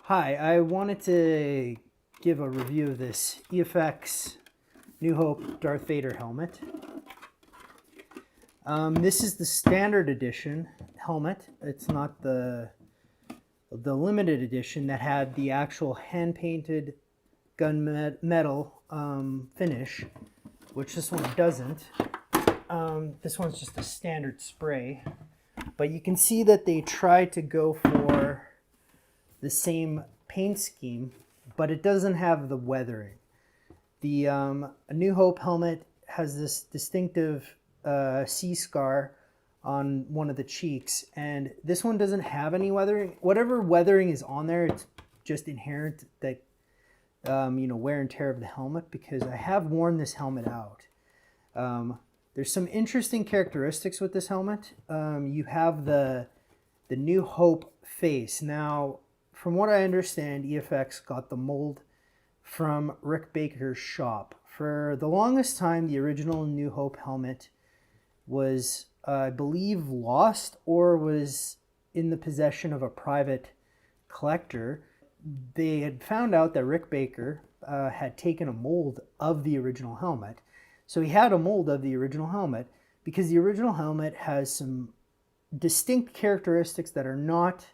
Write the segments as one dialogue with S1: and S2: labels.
S1: Hi, I wanted to give a review of this EFX New Hope Darth Vader helmet. This is the standard edition helmet. It's not the limited edition that had the actual hand-painted gunmetal finish, which this one doesn't. This one's just a standard spray. But you can see that they tried to go for the same paint scheme, but it doesn't have the weathering. The A New Hope helmet has this distinctive sea scar on one of the cheeks, and this one doesn't have any weathering. Whatever weathering is on there, it's just inherent that wear and tear of the helmet, because I have worn this helmet out. There's some interesting characteristics with this helmet. You have the New Hope face. Now, from what I understand, EFX got the mold from Rick Baker's shop. For the longest time, the original New Hope helmet was, I believe, lost or was in the possession of a private collector. They had found out that Rick Baker had taken a mold of the original helmet. So he had a mold of the original helmet because the original helmet has some distinct characteristics that are not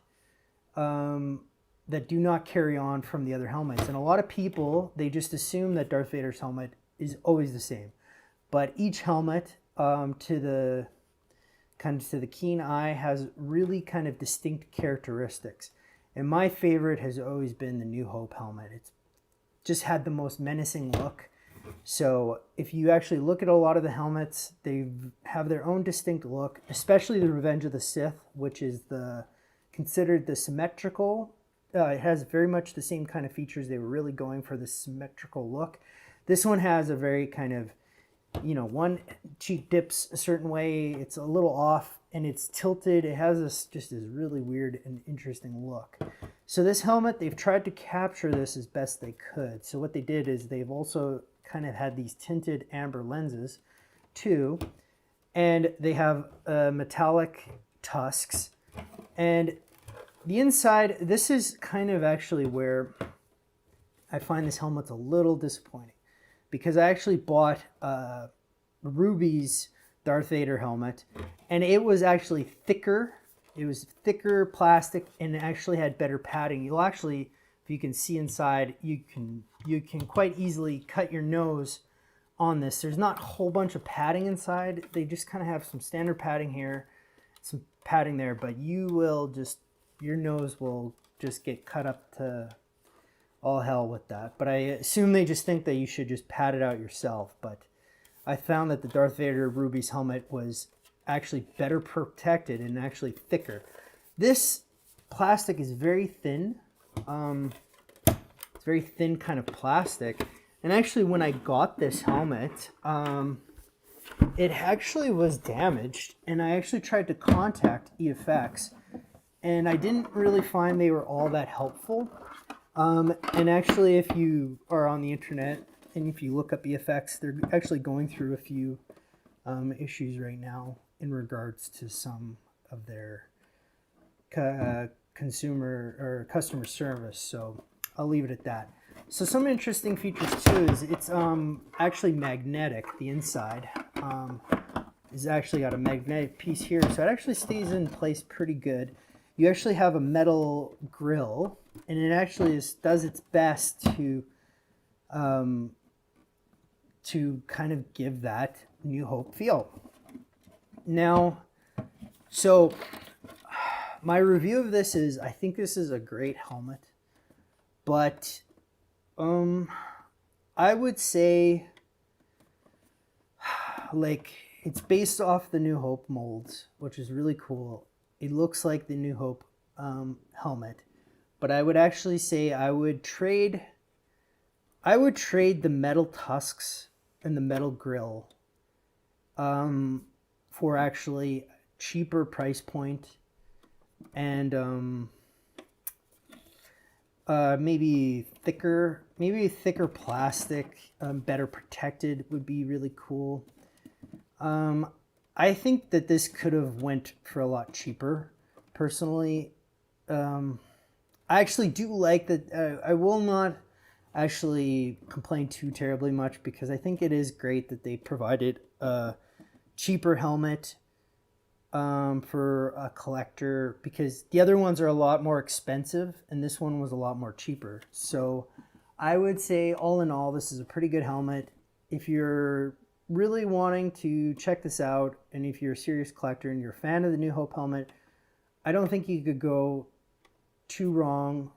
S1: that do not carry on from the other helmets. And a lot of people, they just assume that Darth Vader's helmet is always the same. But each helmet, to the keen eye, has really kind of distinct characteristics. And my favorite has always been the New Hope helmet. It's just had the most menacing look. So if you actually look at a lot of the helmets, they have their own distinct look, especially the Revenge of the Sith, which is considered the symmetrical. It has very much the same kind of features. They were really going for the symmetrical look. This one has a very kind of, one cheek dips a certain way. It's a little off and it's tilted. It has just this really weird and interesting look. So this helmet, they've tried to capture this as best they could. So what they did is they've also kind of had these tinted amber lenses too. And they have metallic tusks. And the inside, this is kind of actually where I find this helmet's a little disappointing, because I actually bought Ruby's Darth Vader helmet, and it was actually thicker. It was thicker plastic and it actually had better padding. You'll actually, if you can see inside, you can quite easily cut your nose on this. There's not a whole bunch of padding inside. They just kind of have some standard padding here, some padding there, but your nose will just get cut up to all hell with that. But I assume they just think that you should just pad it out yourself. But I found that the Darth Vader Ruby's helmet was actually better protected and actually thicker. This plastic is very thin. It's very thin kind of plastic. And actually, when I got this helmet, it actually was damaged. And I actually tried to contact EFX, and I didn't really find they were all that helpful. And actually, if you are on the internet and if you look up EFX, they're actually going through a few issues right now in regards to some of their consumer or customer service. So I'll leave it at that. So some interesting features too is it's actually magnetic. The inside is actually got a magnetic piece here, so it actually stays in place pretty good. You actually have a metal grill, and it actually does its best to kind of give that New Hope feel. Now, so my review of this is, I think this is a great helmet, but I would say, like, it's based off the New Hope molds, which is really cool. It looks like the New Hope helmet, but I would actually say I would trade the metal tusks and the metal grill for actually cheaper price point, and maybe thicker plastic, better protected would be really cool. I think that this could have went for a lot cheaper, personally. I actually do like that. I will not actually complain too terribly much, because I think it is great that they provided a cheaper helmet for a collector, because the other ones are a lot more expensive and this one was a lot more cheaper. So I would say all in all, this is a pretty good helmet. If you're really wanting to check this out, and if you're a serious collector and you're a fan of the New Hope helmet, I don't think you could go too wrong,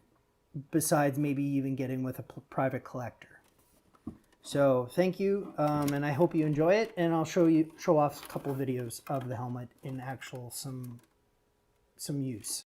S1: besides maybe even getting with a private collector. So thank you, and I hope you enjoy it, and I'll show off a couple of videos of the helmet in actual some use.